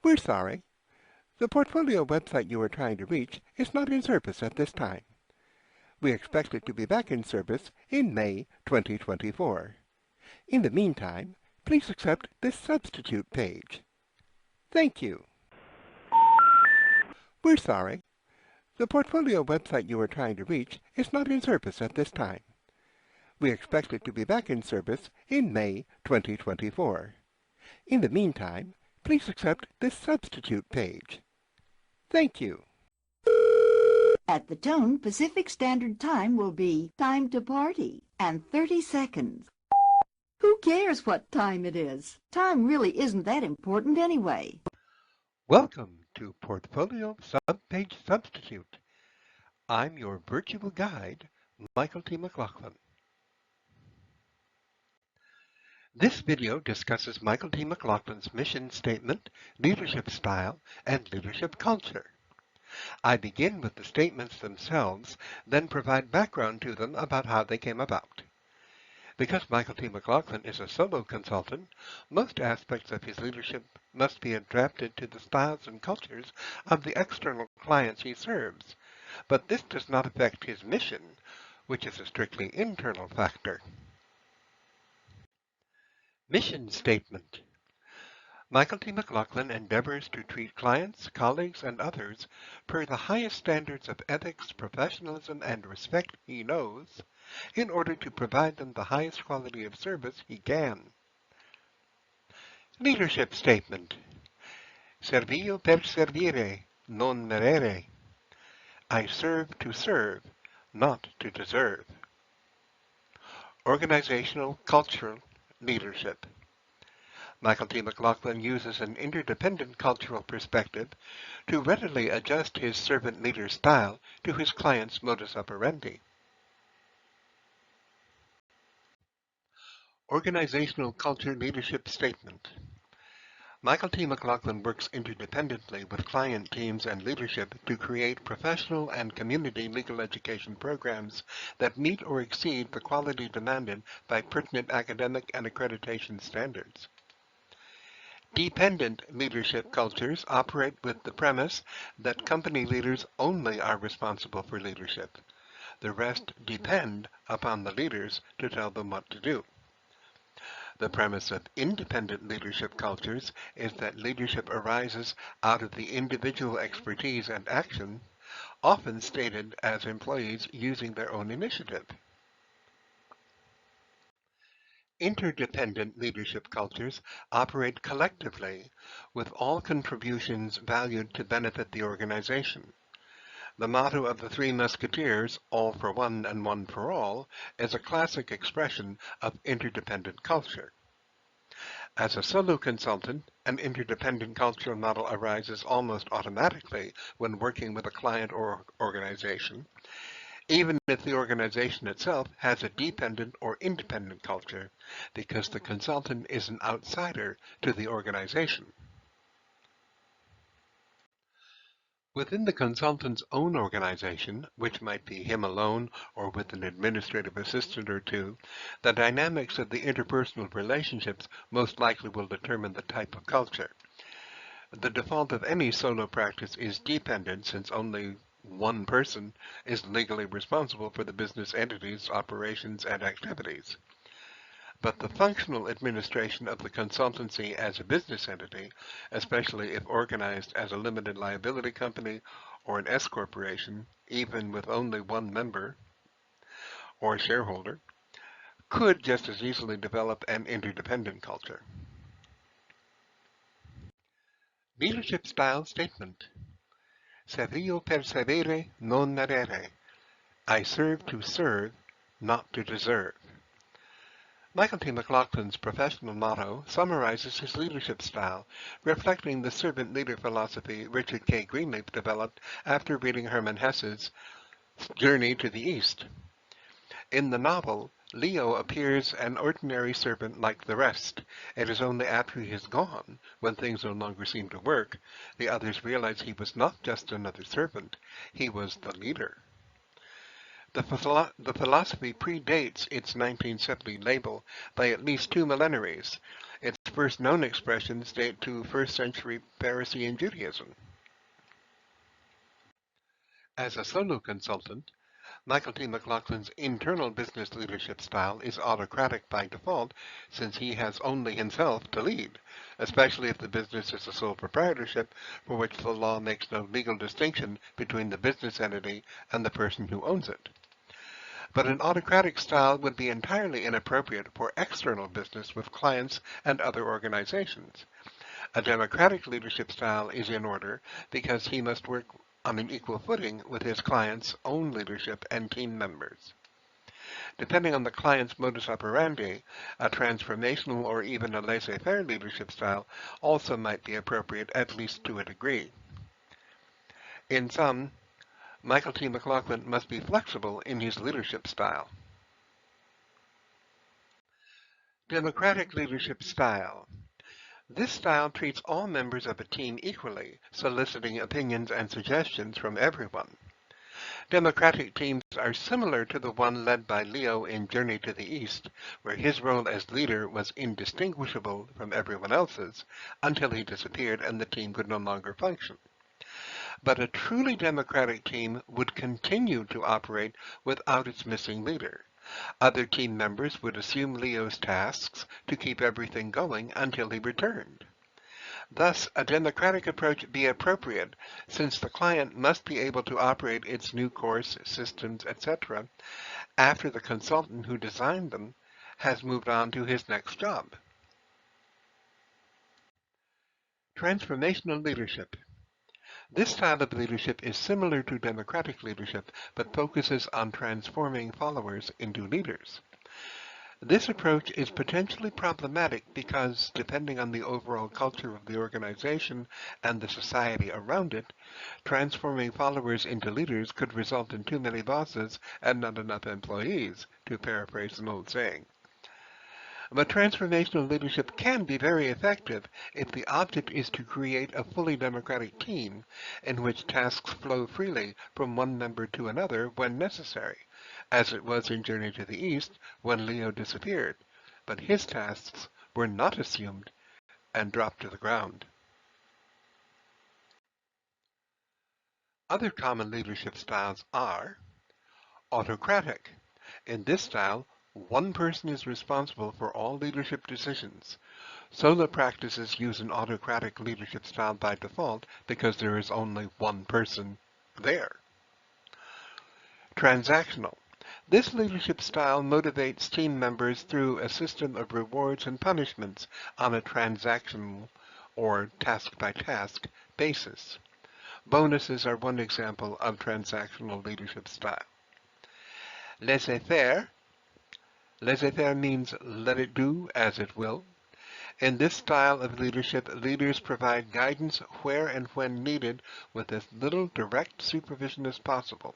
We're sorry. The portfolio website you are trying to reach is not in service at this time. We expect it to be back in service in May 2024. In the meantime, please accept this substitute page. Thank you. We're sorry. The portfolio website you are trying to reach is not in service at this time. We expect it to be back in service in May 2024. In the meantime, please accept this substitute page. Thank you. At the tone, Pacific Standard Time will be time to party and 30 seconds. Who cares what time it is? Time really isn't that important anyway. Welcome to Portfolio Subpage Substitute. I'm your virtual guide, Michael T. McLoughlin. This video discusses Michael T. McLoughlin's mission statement, leadership style, and leadership culture. I begin with the statements themselves, then provide background to them about how they came about. Because Michael T. McLoughlin is a solo consultant, most aspects of his leadership must be adapted to the styles and cultures of the external clients he serves. But this does not affect his mission, which is a strictly internal factor. Mission Statement. Michael T. McLoughlin endeavors to treat clients, colleagues, and others per the highest standards of ethics, professionalism, and respect he knows, in order to provide them the highest quality of service he can. Leadership Statement. Servio per servire, non merere. I serve to serve, not to deserve. Organizational, cultural leadership. Michael T. McLoughlin uses an interdependent cultural perspective to readily adjust his servant leader style to his client's modus operandi. Organizational Culture Leadership Statement. Michael T. McLoughlin works interdependently with client teams and leadership to create professional and community legal education programs that meet or exceed the quality demanded by pertinent academic and accreditation standards. Dependent leadership cultures operate with the premise that company leaders only are responsible for leadership. The rest depend upon the leaders to tell them what to do. The premise of independent leadership cultures is that leadership arises out of the individual expertise and action, often stated as employees using their own initiative. Interdependent leadership cultures operate collectively, with all contributions valued to benefit the organization. The motto of the Three Musketeers, all for one and one for all, is a classic expression of interdependent culture. As a solo consultant, an interdependent cultural model arises almost automatically when working with a client or organization, even if the organization itself has a dependent or independent culture, because the consultant is an outsider to the organization. Within the consultant's own organization, which might be him alone or with an administrative assistant or two, the dynamics of the interpersonal relationships most likely will determine the type of culture. The default of any solo practice is dependent, since only one person is legally responsible for the business entity's operations and activities. But the functional administration of the consultancy as a business entity, especially if organized as a limited liability company or an S corporation, even with only one member or shareholder, could just as easily develop an interdependent culture. Leadership Style Statement. Servio per servire, non merere. I serve to serve, not to deserve. Michael T. McLoughlin's professional motto summarizes his leadership style, reflecting the servant leader philosophy Richard K. Greenleaf developed after reading Hermann Hesse's Journey to the East. In the novel, Leo appears an ordinary servant like the rest. It is only after he is gone, when things no longer seem to work, the others realize he was not just another servant, he was the leader. The philosophy predates its 1970 label by at least 2 millennaries. Its first known expressions date to 1st century Pharisee Judaism. As a solo consultant, Michael T. McLoughlin's internal business leadership style is autocratic by default, since he has only himself to lead, especially if the business is a sole proprietorship for which the law makes no legal distinction between the business entity and the person who owns it. But an autocratic style would be entirely inappropriate for external business with clients and other organizations. A democratic leadership style is in order because he must work on an equal footing with his client's own leadership and team members. Depending on the client's modus operandi, a transformational or even a laissez-faire leadership style also might be appropriate, at least to a degree. In sum, Michael T. McLoughlin must be flexible in his leadership style. Democratic leadership style. This style treats all members of a team equally, soliciting opinions and suggestions from everyone. Democratic teams are similar to the one led by Leo in Journey to the East, where his role as leader was indistinguishable from everyone else's until he disappeared and the team could no longer function. But a truly democratic team would continue to operate without its missing leader. Other team members would assume Leo's tasks to keep everything going until he returned. Thus, a democratic approach be appropriate, since the client must be able to operate its new course, systems, etc., after the consultant who designed them has moved on to his next job. Transformational leadership. This style of leadership is similar to democratic leadership, but focuses on transforming followers into leaders. This approach is potentially problematic because, depending on the overall culture of the organization and the society around it, transforming followers into leaders could result in too many bosses and not enough employees, to paraphrase an old saying. But transformational leadership can be very effective if the object is to create a fully democratic team in which tasks flow freely from one member to another when necessary, as it was in Journey to the East when Leo disappeared, but his tasks were not assumed and dropped to the ground. Other common leadership styles are autocratic. In this style, one person is responsible for all leadership decisions. Solo practices use an autocratic leadership style by default because there is only one person there. Transactional. This leadership style motivates team members through a system of rewards and punishments on a transactional or task-by-task basis. Bonuses are one example of transactional leadership style. Laissez-faire. Laissez-faire means let it do as it will. In this style of leadership, leaders provide guidance where and when needed with as little direct supervision as possible.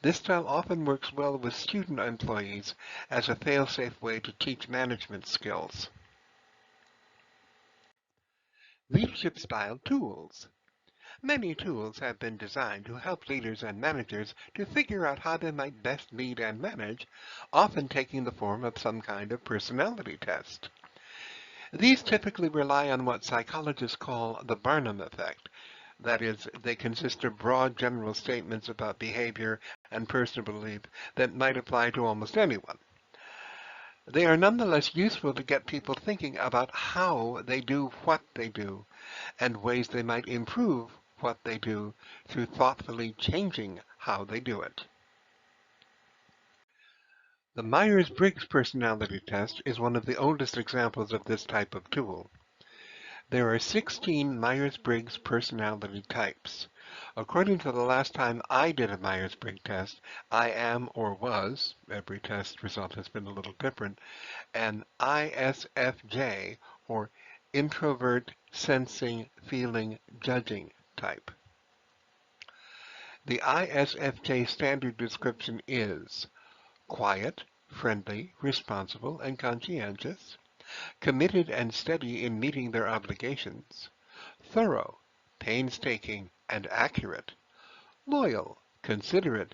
This style often works well with student employees as a fail-safe way to teach management skills. Leadership style tools. Many tools have been designed to help leaders and managers to figure out how they might best lead and manage, often taking the form of some kind of personality test. These typically rely on what psychologists call the Barnum effect. That is, they consist of broad general statements about behavior and personal belief that might apply to almost anyone. They are nonetheless useful to get people thinking about how they do what they do, and ways they might improve what they do through thoughtfully changing how they do it. The Myers-Briggs personality test is one of the oldest examples of this type of tool. There are 16 Myers-Briggs personality types. According to the last time I did a Myers-Briggs test, I am or was, every test result has been a little different, an ISFJ, or introvert, sensing, feeling, judging type. The ISFJ standard description is quiet, friendly, responsible, and conscientious, committed and steady in meeting their obligations, thorough, painstaking, and accurate, loyal, considerate,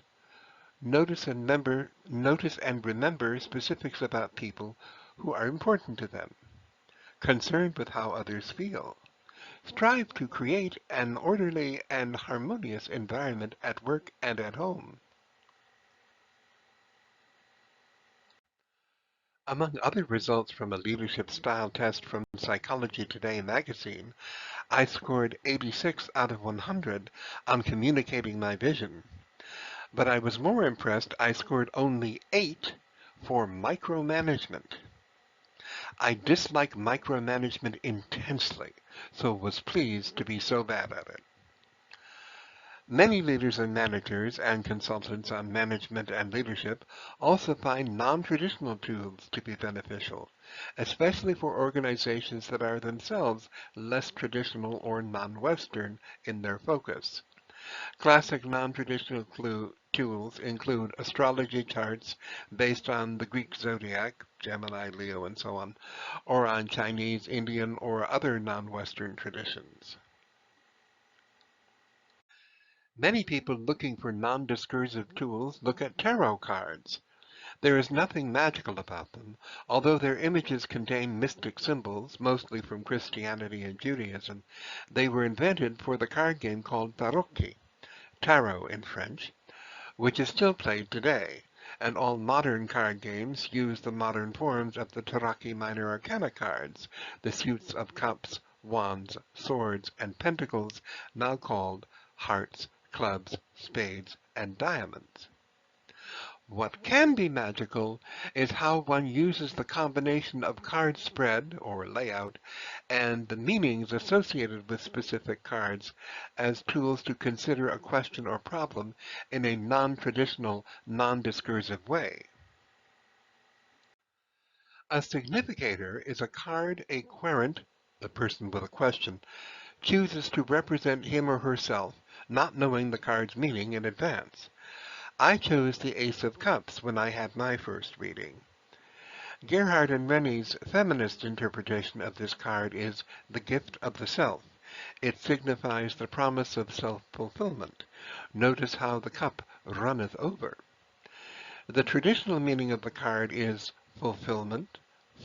Notice and remember specifics about people who are important to them. Concerned with how others feel. Strive to create an orderly and harmonious environment at work and at home. Among other results from a leadership style test from Psychology Today magazine, I scored 86 out of 100 on communicating my vision. But I was more impressed I scored only 8 for micromanagement. I dislike micromanagement intensely, so was pleased to be so bad at it. Many leaders and managers and consultants on management and leadership also find non-traditional tools to be beneficial, especially for organizations that are themselves less traditional or non-Western in their focus. Classic non-traditional tools include astrology charts based on the Greek zodiac, Gemini, Leo, and so on, or on Chinese, Indian, or other non-Western traditions. Many people looking for non-discursive tools look at tarot cards. There is nothing magical about them, although their images contain mystic symbols, mostly from Christianity and Judaism. They were invented for the card game called tarot in French, which is still played today, and all modern card games use the modern forms of the Tarocchi Minor Arcana cards, the suits of cups, wands, swords, and pentacles, now called hearts, clubs, spades, and diamonds. What can be magical is how one uses the combination of card spread, or layout, and the meanings associated with specific cards as tools to consider a question or problem in a non-traditional, non-discursive way. A significator is a card a querent, the person with a question, chooses to represent him or herself, not knowing the card's meaning in advance. I chose the Ace of Cups when I had my first reading. Gerhard and Rennie's feminist interpretation of this card is the gift of the self. It signifies the promise of self-fulfillment. Notice how the cup runneth over. The traditional meaning of the card is fulfillment,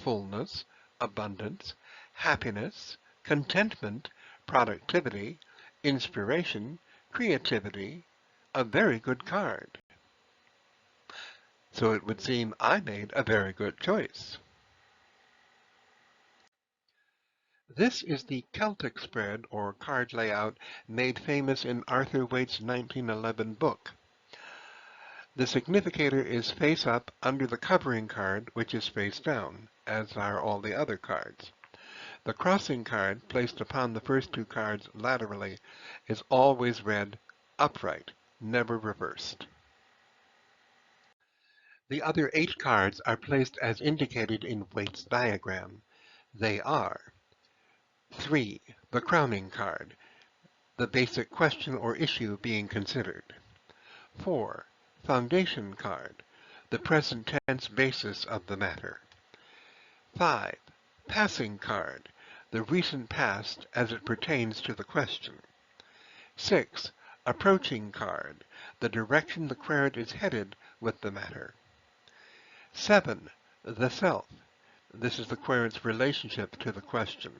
fullness, abundance, happiness, contentment, productivity, inspiration, creativity, a very good card. So it would seem I made a very good choice. This is the Celtic spread, or card layout, made famous in Arthur Waite's 1911 book. The significator is face up under the covering card, which is face down, as are all the other cards. The crossing card, placed upon the first two cards laterally, is always read upright, never reversed. The other 8 cards are placed as indicated in Waite's diagram. They are 3. The crowning card, the basic question or issue being considered. 4. Foundation card, the present tense basis of the matter. 5. Passing card, the recent past as it pertains to the question. 6. Approaching card, the direction the querent is headed with the matter. 7. The self. This is the querent's relationship to the question.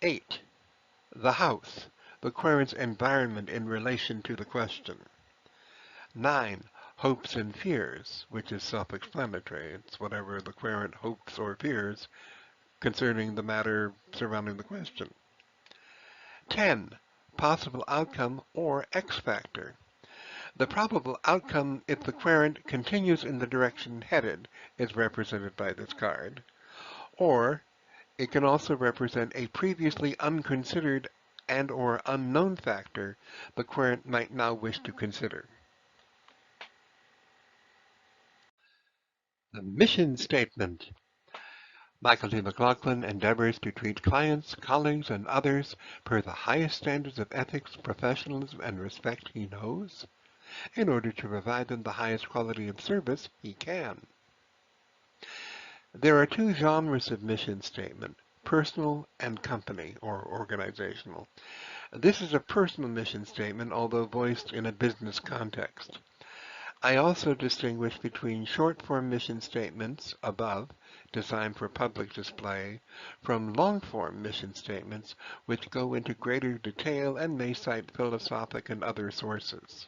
8. The house, the querent's environment in relation to the question. 9. Hopes and fears, which is self-explanatory. It's whatever the querent hopes or fears concerning the matter surrounding the question. 10. Possible outcome or X factor. The probable outcome if the querent continues in the direction headed is represented by this card, or it can also represent a previously unconsidered and or unknown factor the querent might now wish to consider. The mission statement. Michael D. McLoughlin endeavors to treat clients, colleagues, and others per the highest standards of ethics, professionalism, and respect he knows, in order to provide them the highest quality of service he can. There are 2 genres of mission statement, personal and company, or organizational. This is a personal mission statement, although voiced in a business context. I also distinguish between short-form mission statements above, designed for public display, from long-form mission statements, which go into greater detail and may cite philosophic and other sources.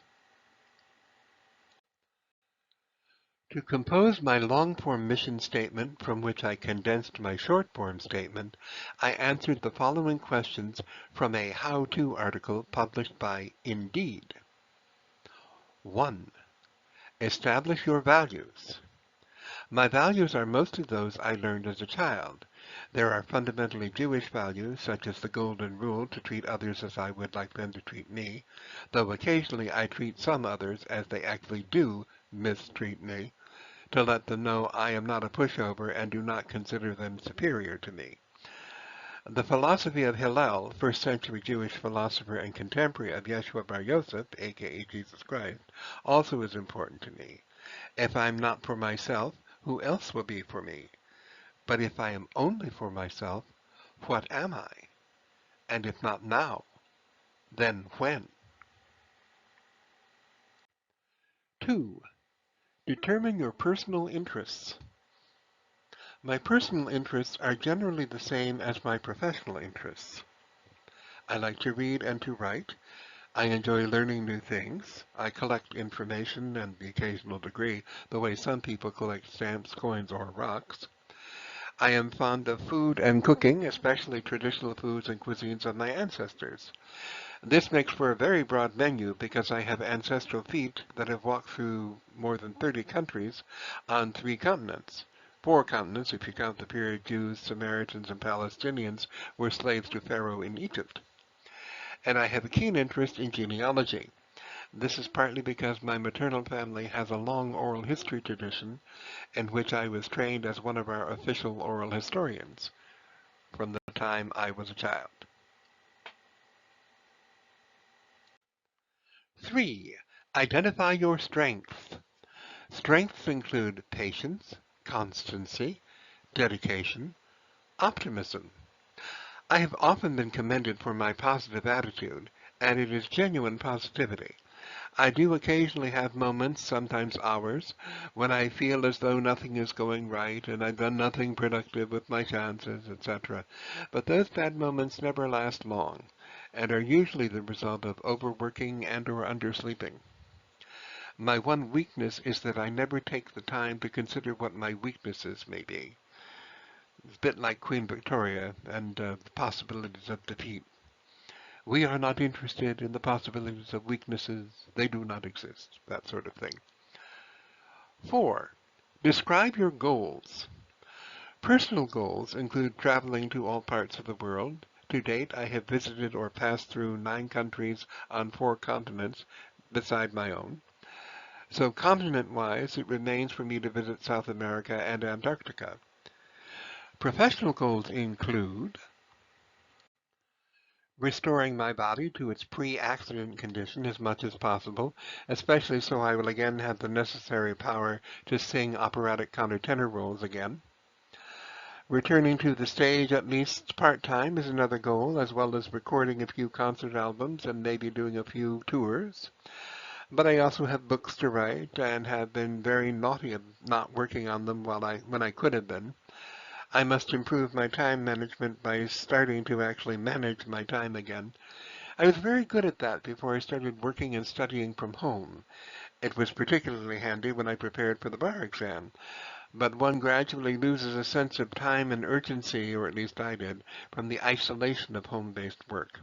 To compose my long-form mission statement, from which I condensed my short-form statement, I answered the following questions from a how-to article published by Indeed. 1. Establish your values. My values are mostly those I learned as a child. There are fundamentally Jewish values, such as the golden rule to treat others as I would like them to treat me, though occasionally I treat some others as they actually do mistreat me, to let them know I am not a pushover and do not consider them superior to me. The philosophy of Hillel, first-century Jewish philosopher and contemporary of Yeshua Bar Yosef, aka Jesus Christ, also is important to me. If I am not for myself, who else will be for me? But if I am only for myself, what am I? And if not now, then when? 2. Determine your personal interests. My personal interests are generally the same as my professional interests. I like to read and to write. I enjoy learning new things. I collect information and the occasional degree, the way some people collect stamps, coins, or rocks. I am fond of food and cooking, especially traditional foods and cuisines of my ancestors. This makes for a very broad menu because I have ancestral feet that have walked through more than 30 countries on 3 continents. 4 continents if you count the period Jews, Samaritans, and Palestinians were slaves to Pharaoh in Egypt. And I have a keen interest in genealogy. This is partly because my maternal family has a long oral history tradition in which I was trained as one of our official oral historians from the time I was a child. 3. Identify your strengths. Strengths include patience, constancy, dedication, optimism. I have often been commended for my positive attitude, and it is genuine positivity. I do occasionally have moments, sometimes hours, when I feel as though nothing is going right and I've done nothing productive with my chances, etc. But those bad moments never last long, and are usually the result of overworking and or undersleeping. My one weakness is that I never take the time to consider what my weaknesses may be. It's a bit like Queen Victoria and the possibilities of defeat. We are not interested in the possibilities of weaknesses. They do not exist. That sort of thing. 4. Describe your goals. Personal goals include traveling to all parts of the world. To date, I have visited or passed through 9 countries on 4 continents beside my own. So continent-wise, it remains for me to visit South America and Antarctica. Professional goals include restoring my body to its pre-accident condition as much as possible, especially so I will again have the necessary power to sing operatic countertenor roles again. Returning to the stage at least part-time is another goal, as well as recording a few concert albums and maybe doing a few tours. But I also have books to write and have been very naughty of not working on them when I could have been. I must improve my time management by starting to actually manage my time again. I was very good at that before I started working and studying from home. It was particularly handy when I prepared for the bar exam. But one gradually loses a sense of time and urgency, or at least I did, from the isolation of home-based work.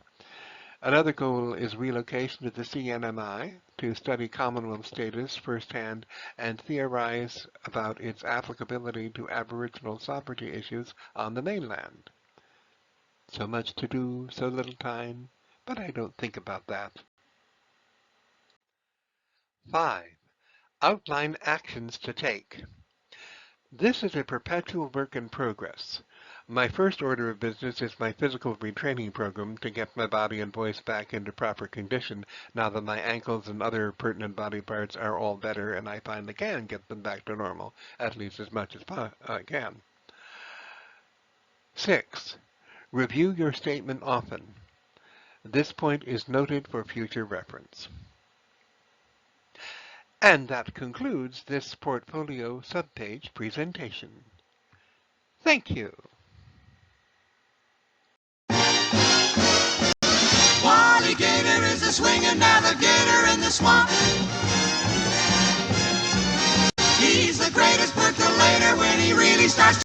Another goal is relocation to the CNMI to study Commonwealth status firsthand and theorize about its applicability to Aboriginal sovereignty issues on the mainland. So much to do, so little time, but I don't think about that. 5. Outline actions to take. This is a perpetual work in progress. My first order of business is my physical retraining program to get my body and voice back into proper condition now that my ankles and other pertinent body parts are all better and I finally can get them back to normal, at least as much as I can. 6. Review your statement often. This point is noted for future reference. And that concludes this portfolio subpage presentation. Thank you. Alligator is a swinging navigator in the swamp. He's the greatest percolator when he really starts